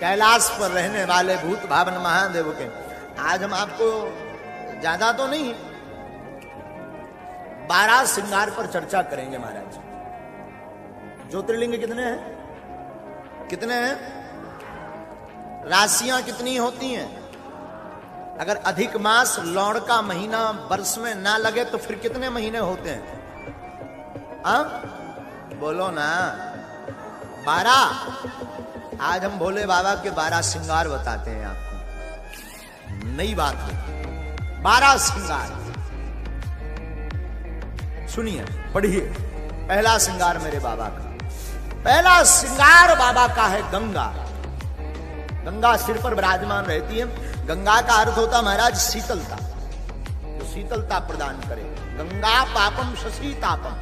कैलाश पर रहने वाले भूत भावन महादेव के आज हम आपको ज्यादा तो नहीं 12 श्रृंगार पर चर्चा करेंगे महाराज। ज्योतिर्लिंग कितने हैं? कितने हैं? राशियां कितनी होती हैं? अगर अधिक मास लौड़ का महीना वर्ष में ना लगे तो फिर कितने महीने होते हैं? बोलो ना। 12। आज हम भोले बाबा के 12 श्रृंगार बताते हैं आपको। नई बात है, 12 श्रृंगार सुनिए, पढ़िए। पहला श्रृंगार मेरे बाबा का, पहला श्रृंगार बाबा का है गंगा। गंगा सिर पर विराजमान रहती है। गंगा का अर्थ होता महाराज शीतलता, जो शीतलता प्रदान करे। गंगा पापम शशीतापम,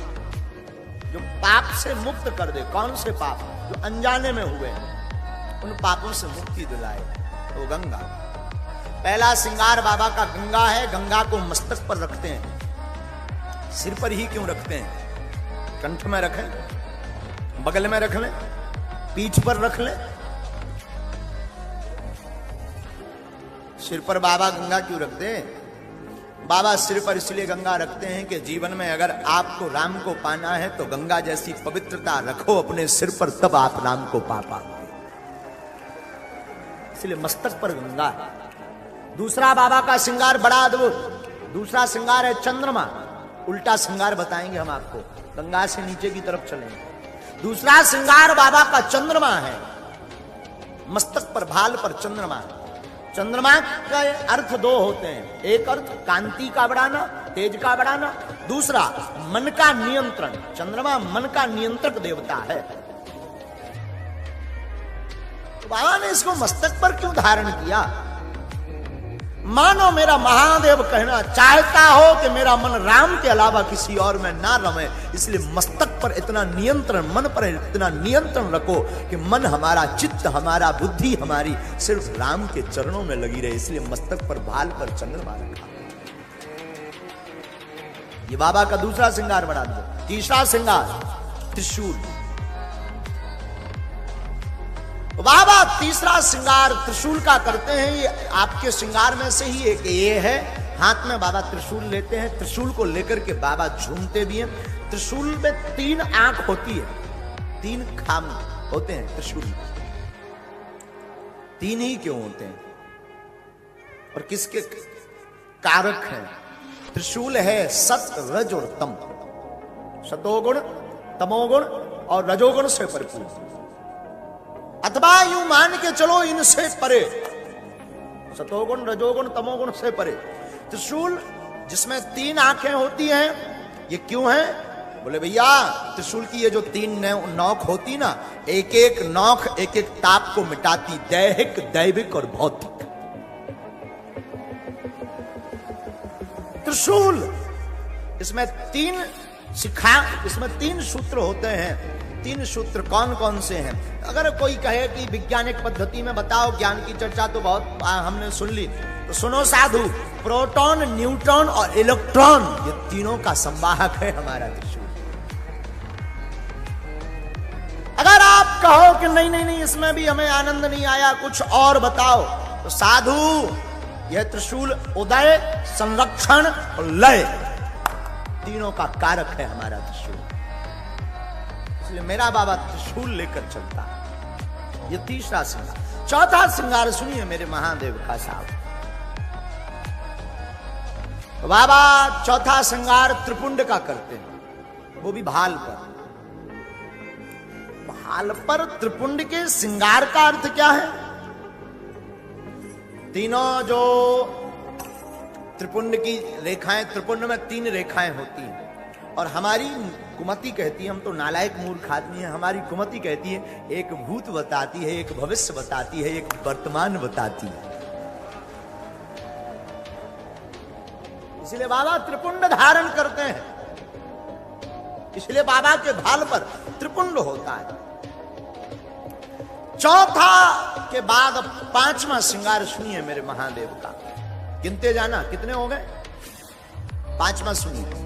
जो पाप से मुक्त कर दे। कौन से पाप? जो अनजाने में हुए हैं, उन पापों से मुक्ति दिलाए, तो गंगा। पहला श्रृंगार बाबा का गंगा है। गंगा को मस्तक पर रखते हैं। सिर पर ही क्यों रखते हैं? कंठ में रखें, बगल में रख लें, पीठ पर रख लें। सिर पर बाबा गंगा क्यों रखते हैं? बाबा सिर पर इसलिए गंगा रखते हैं कि जीवन में अगर आपको राम को पाना है तो गंगा जैसी पवित्रता रखो अपने सिर पर, तब आप राम को पा पाओगे। इसलिए मस्तक पर गंगा है। दूसरा बाबा का श्रृंगार बड़ा अद्भुत। दूसरा श्रृंगार है चंद्रमा। उल्टा श्रृंगार बताएंगे हम आपको, गंगा से नीचे की तरफ चलेंगे। दूसरा श्रृंगार बाबा का चंद्रमा है। मस्तक पर, भाल पर चंद्रमा। चंद्रमा का अर्थ 2 होते हैं। एक अर्थ कांति का बढ़ाना, तेज का बढ़ाना। दूसरा मन का नियंत्रण। चंद्रमा मन का नियंत्रक देवता है। तो बाबा ने इसको मस्तक पर क्यों धारण किया? मानो मेरा महादेव कहना चाहता हो कि मेरा मन राम के अलावा किसी और में ना रमे, इसलिए मस्तक पर इतना नियंत्रण, मन पर इतना नियंत्रण रखो कि मन हमारा, चित्त हमारा, बुद्धि हमारी सिर्फ राम के चरणों में लगी रहे। इसलिए मस्तक पर, भाल पर चंद्रमा रखा। ये बाबा का दूसरा श्रृंगार बना दो। तीसरा श्रृंगार त्रिशूल। बाबा तीसरा श्रृंगार त्रिशूल का करते हैं। ये आपके श्रृंगार में से ही एक ये है। हाथ में बाबा त्रिशूल लेते हैं। त्रिशूल को लेकर के बाबा झूमते भी हैं। त्रिशूल में 3 आंख होती है, 3 खाम होते हैं त्रिशूल में। 3 ही क्यों होते हैं और किसके कारक हैं? त्रिशूल है सत, रज और तम। सतोगुण, तमोगुण और रजोगुण से परिपूर्ण, अथवा यूं मान के चलो इनसे परे। सतोगुण, रजोगुण, तमोगुण से परे। त्रिशूल जिसमें 3 आंखें होती हैं, ये क्यों है? बोले भैया त्रिशूल की ये जो 3 नोक होती ना, एक एक नोक एक एक ताप को मिटाती, दैहिक, दैविक और भौतिक। त्रिशूल इसमें 3 शिखा, इसमें 3 सूत्र होते हैं। 3 सूत्र कौन कौन से हैं? अगर कोई कहे कि वैज्ञानिक पद्धति में बताओ, ज्ञान की चर्चा तो बहुत हमने सुन ली, तो सुनो साधु। प्रोटॉन, न्यूट्रॉन और इलेक्ट्रॉन, ये तीनों का संवाहक है हमारा त्रिशूल। अगर आप कहो कि नहीं नहीं नहीं, इसमें भी हमें आनंद नहीं आया, कुछ और बताओ, तो साधु यह त्रिशूल उदय, संरक्षण और लय, तीनों का कारक है हमारा त्रिशूल। इसलिए मेरा बाबा त्रिशूल लेकर चलता है। ये तीसरा श्रृंगार। चौथा श्रृंगार सुनिए मेरे महादेव का साहब। बाबा चौथा श्रृंगार त्रिपुंड का करते हैं, वो भी भाल पर। भाल पर त्रिपुंड के श्रृंगार का अर्थ क्या है? तीनों जो त्रिपुंड की रेखाएं, त्रिपुंड में 3 रेखाएं होती हैं। और हमारी कुमति कहती है, हम तो नालायक मूर्ख आदमी हैं, हमारी कुमति कहती है एक भूत बताती है, एक भविष्य बताती है, एक वर्तमान बताती है। इसलिए बाबा त्रिपुंड धारण करते हैं। इसलिए बाबा के भाल पर त्रिपुंड होता है। चौथा के बाद 5वां श्रृंगार सुनिए मेरे महादेव का। गिनते जाना, कितने हो गए? 5वां सुनिए।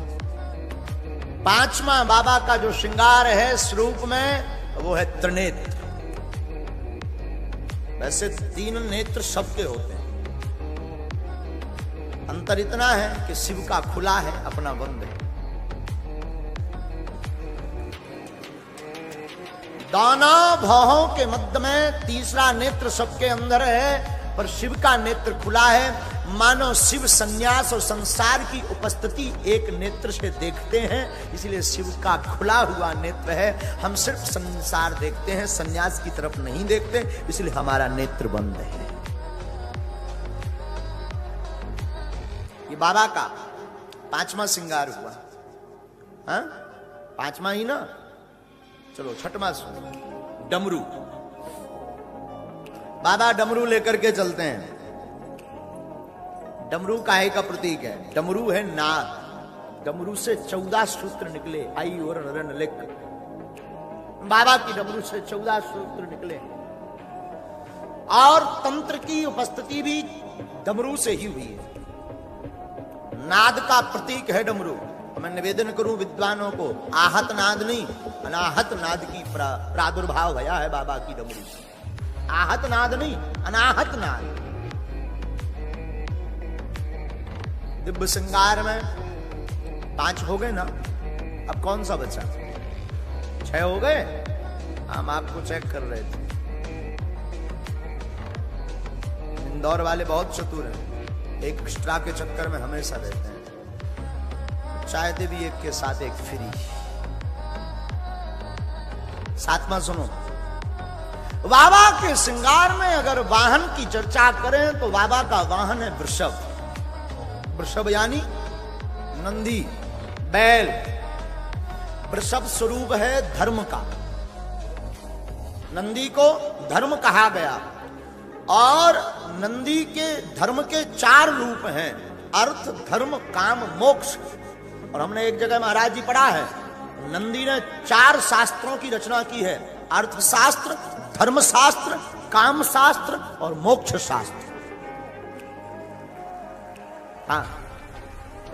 5वां बाबा का जो श्रृंगार है स्वरूप में, वो है त्रिनेत्र। वैसे 3 नेत्र सबके होते हैं, अंतर इतना है कि शिव का खुला है, अपना बंद है। दाना भौहों के मध्य में तीसरा नेत्र सबके अंदर है, पर शिव का नेत्र खुला है। मानो शिव संन्यास और संसार की उपस्थिति एक नेत्र से देखते हैं, इसलिए शिव का खुला हुआ नेत्र है। हम सिर्फ संसार देखते हैं, संन्यास की तरफ नहीं देखते, इसलिए हमारा नेत्र बंद है। ये बाबा का 5वां श्रृंगार हुआ। हाँ, 5वां ही ना, चलो 6वां सुनो। डमरू, बाबा डमरू लेकर के चलते हैं। डमरू काहे का प्रतीक है? डमरू है नाद। डमरू से 14 सूत्र निकले, आई और रन लिख। बाबा की डमरू से 14 सूत्र निकले, और तंत्र की उपस्थिति भी डमरू से ही हुई है। नाद का प्रतीक है डमरू। मैं निवेदन करूं विद्वानों को, आहत नाद नहीं, अनाहत नाद की प्रादुर्भाव भया है बाबा की डमरू से। आहत नाद नहीं, अनाहत नाद। दिव्य श्रृंगार में 5 हो गए ना, अब कौन सा बचा? 6 हो गए। हम आपको चेक कर रहे थे। इंदौर वाले बहुत चतुर हैं, एक एक्स्ट्रा के चक्कर में हमेशा रहते हैं। चाहते भी एक के साथ एक फ्री। 7वां सुनो। बाबा के श्रृंगार में अगर वाहन की चर्चा करें तो बाबा का वाहन है वृषभ। वृषभ यानी नंदी, बैल। वृषभ स्वरूप है धर्म का। नंदी को धर्म कहा गया, और नंदी के धर्म के 4 रूप हैं, अर्थ, धर्म, काम, मोक्ष। और हमने एक जगह महाराज जी पढ़ा है, नंदी ने 4 शास्त्रों की रचना की है, अर्थशास्त्र, धर्मशास्त्र, काम शास्त्र और मोक्ष शास्त्र। हाँ,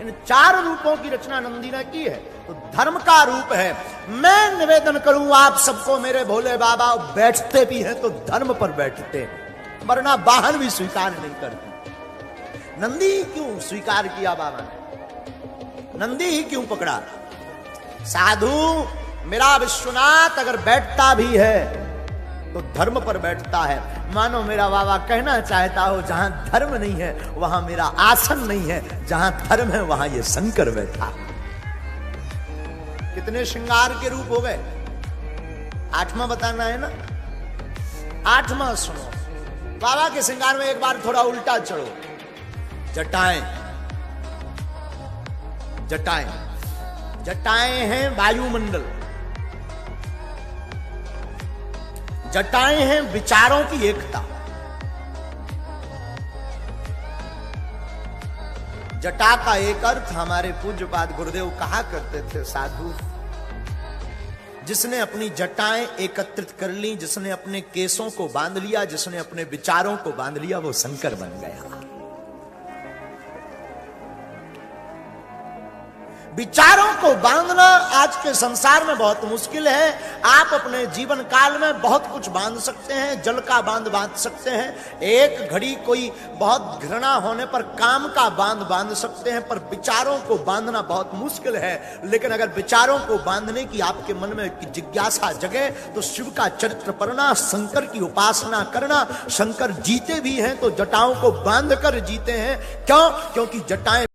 इन 4 रूपों की रचना नंदी ने की है। तो धर्म का रूप है। मैं निवेदन करूं आप सबको, मेरे भोले बाबा बैठते भी हैं तो धर्म पर बैठते हैं, वरना वाहन भी स्वीकार नहीं करते। नंदी क्यों स्वीकार किया बाबा ने? नंदी ही क्यों पकड़ा? साधु मेरा विश्वनाथ अगर बैठता भी है तो धर्म पर बैठता है। मानो मेरा बाबा कहना चाहता हो, जहां धर्म नहीं है वहां मेरा आसन नहीं है, जहां धर्म है वहां ये शंकर बैठा। कितने श्रृंगार के रूप हो गए? 8वां बताना है ना। 8वां सुनो। बाबा के श्रृंगार में एक बार थोड़ा उल्टा चढ़ो। जटाएं, जटाएं, जटाएं हैं वायुमंडल। जटाएं हैं विचारों की एकता। जटा का एक अर्थ हमारे पूज्यपाद गुरुदेव कहा करते थे, साधु जिसने अपनी जटाएं एकत्रित कर ली, जिसने अपने केसों को बांध लिया, जिसने अपने विचारों को बांध लिया, वो शंकर बन गया। विचारों को बांधना आज के संसार में बहुत मुश्किल है। आप अपने जीवन काल में बहुत कुछ बांध सकते हैं, जल का बांध बांध सकते हैं, एक घड़ी कोई बहुत घृणा होने पर काम का बांध बांध सकते हैं, पर विचारों को बांधना बहुत मुश्किल है। लेकिन अगर विचारों को बांधने की आपके मन में जिज्ञासा जगे तो शिव का चरित्र पढ़ना, शंकर की उपासना करना। शंकर जीते भी हैं तो जटाओं को बांध कर जीते हैं। क्यों? क्योंकि जटाएं